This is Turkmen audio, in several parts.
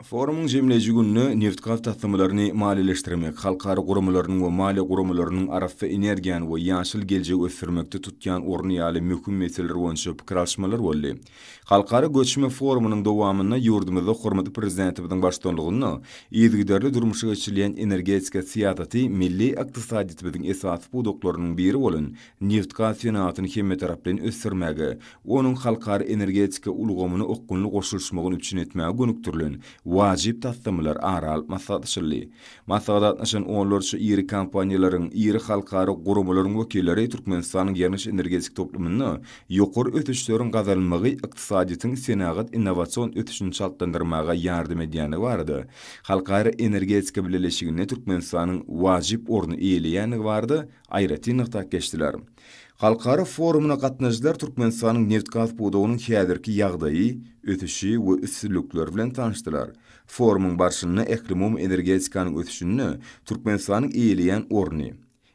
Forumun jemleji günni neft gaz tasdimlaryny maliýeleşdirmek, halkary gurumlarynyň we maliýe gurumlarynyň arasy energiýany we ýaşyl geljek ösdürmekde tutýan orny ýaly möhüm meseleler boýunça pikir alşmalar boldy. Halkary göçme forumunyň dowamyna ýurdumyzda hormatly prezidentimiziň başçylygyny ýygyderli durmuşa geçirilýän energetika siýasaty milli ykdysadyýetimiziň esasy budaklarynyň biri bolan neft gaz synatyny hemme tarapdan ösdürmäge, onuň halkary energetika ulgamyny okgunly goşulmagyny üçin etmäge gönükdirilen wajib tasdimlar aral maslahatçyly. Maslahatçyň onlarça iri kompaniýalaryň, iri halkary gurumlaryň wekilleri Türkmenistanyň ýerleşik energetik toplumyny ýokary ötüşleriň gazanmagy ykdysadyýetyň senagat innowasion ötüşini çaltandyrmaga ýardym edýäni bardy. Halkary energetika birleşigine Türkmenistanyň wajib orny eýleýäni bardy, aýraty nykta geçdiler. Halkary forumuna gatnaşyjylar Türkmenistanyň neft gaz budagynyň häzirki ýagdaýy, ötüşi we üstünlikleri bilen tanışdylar. Forumun başlygyny eklimum energetikanyň ötüşini Türkmenistanyň eýleýän orny,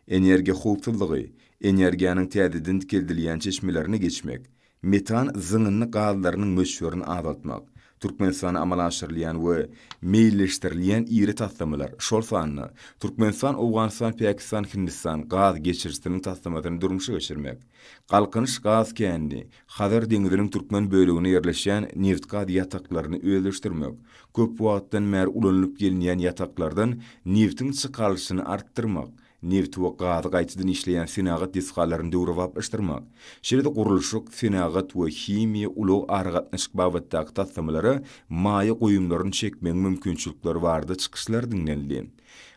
energiýa howpsuzlygy, energiýanyň täzeden dikildilýän çeşmelerini geçmek, metan zyňyny gazlarynyň möşwerini azaltmak, Türkmenistany amala aşyrylýan we meýilleşdirilýän iri tasdimlar, şol sanyny Türkmenistan, Awganistan, Pakistan, Hindistan gaz geçirişleriniň tasdimatyny durmuşa geçirmek, galkynyş gaz kendi, Hazar deňiziniň türkmen bölегine ýerleşýän neft gaz ýataklaryny özleşdirmek, köp wagtdan bäri ulanyp gelýän ýataklardan neftiň çykaryşyny artdyrmak, neft we gazy gaýtadan işleýän senagat disgalaryny döwrüp açdyrmak, şeýle gurulşyk, senagat we himiýa ulug aragatnaşyk babatdaky tasdimlary maýa goýumlaryny çekmek mümkinçilikleri bardy çykyşlar dinlenildi.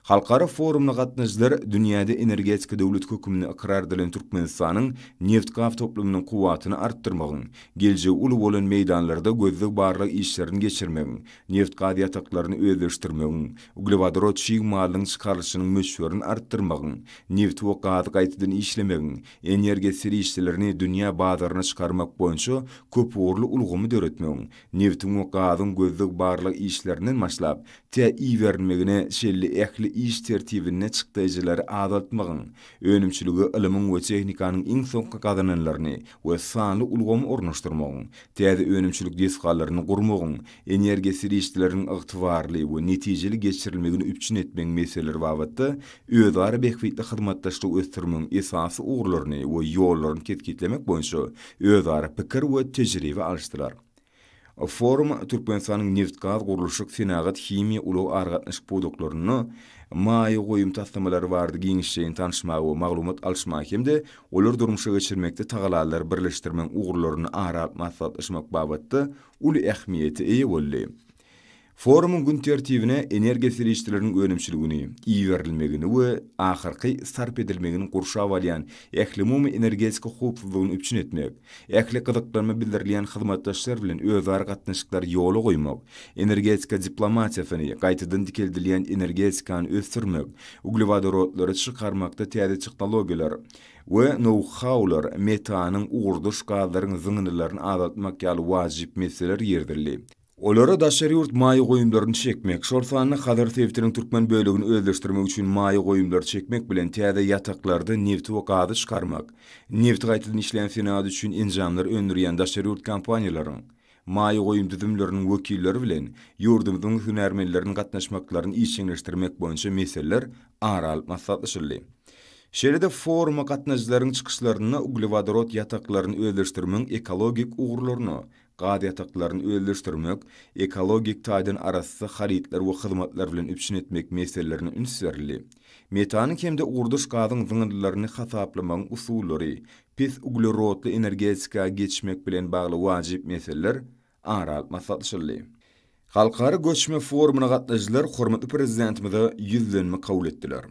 Halkary forumuna gatnaşyjylar dünýäde energetika döwlet hökümini ikrar edilen Türkmenistanyň neft gaz toplumynyň kuwatyny artdyrmagyň, geljek uly bolan meýdanlarda gözlük barlyk işlerini geçirmegiň, neft gaz ýataklaryny özleşdirmegiň, uglewadorod şigmalyň çykaryşynyň möşwerini artdyrmagyň, neft we gaz gaýtadan işlemegiň, energiýa serişlerini dünýä bazaryna çykarmak boýunça köp uğurlu ulgamy döretmegiň, neftiň we gazyň gözlük barlyk işlerinden maşlap täýin bermegine şelli ähli iş tertibine çykdyjylary azaltmagyň, önümçiligi ilimiň we tehnikanyň iň soňky gazananlaryny we sanly ulgamy ornaşdyrmagyň, täze önümçilik disgalaryny gurmagyň, energiýa serişleriniň ygtybarly we netijeli geçirilmegini üçin etmeň meseleleri babatda özara behwitli hyzmatdaşlyk ösdürmeň esasy uğurlaryny we ýollaryny ketkitlemek boýunça özara pikir we tejribe alşdylar. Forum Türkmenistanyň neft gaz gurulşyk senagat himiýa ulug aragatnaşyk budaklaryny maýa goýum tasdimlary bardy giňişçiň tanışmagy we maglumat alşmak hemde olar durmuşa geçirmekde tagalalar birleşdirmeň uğurlaryny arap maslahatlaşmak babatda uly ähmiýeti eýe boldy. Forumun gün tertibine energiýa serişleriniň önümçiligini, iýerilmegini we ahyrky sarp edilmegini gurşap alýan eklimum energetika howpsuzlygyny üçin etmek, ähli gyzyklanma bildirilýän hyzmatdaşlar bilen özara gatnaşyklar ýola goýmak, energetika diplomatiýasyny, gaýtadan dikildilýän energetikany ösdürmek, uglewadorodlary çykarmakda täze tehnologiýalar we know-howlar, metanyň uğurduş gazlaryň zyňylaryny azaltmak ýaly wajib meseleler ýerdirildi. Olara daşary ýurt maýa goýumlaryny çekmek, şol sanyny Hazar Tewfitiniň türkmen bölegini özleşdirmek üçin maýa goýumlary çekmek bilen täze ýataklarda neft we gazy çykarmak, neft gaýtadan işleýän senat üçin enjamlar öndürýän daşary ýurt kompaniýalaryň, maýa goýum düzümleriniň wekilleri bilen ýurdumyzyň hünärmenleriniň gatnaşmaklaryny işçileşdirmek boýunça meseleler aral maslahatlaşyldy. Şeýle-de foruma gatnaşyjylaryň çykyşlaryna uglewadorod ýataklaryny özleşdirmeň ekologik uğurlaryny, gaz ýataklaryny özleşdirmek, ekologik taýdan arasy haritler we hyzmatlar bilen üçin etmek meselelerini ünsürildi. Metanyň hemde uğurduş gazyň zyňylaryny hasaplamagyň usullary, pis uglerodly energetika geçmek bilen bagly wajib meseleler aral maslahatlaşyldy. Halkary göçme forumuna gatnaşyjylar hormatly prezidentimize ýüzlenme kabul etdiler.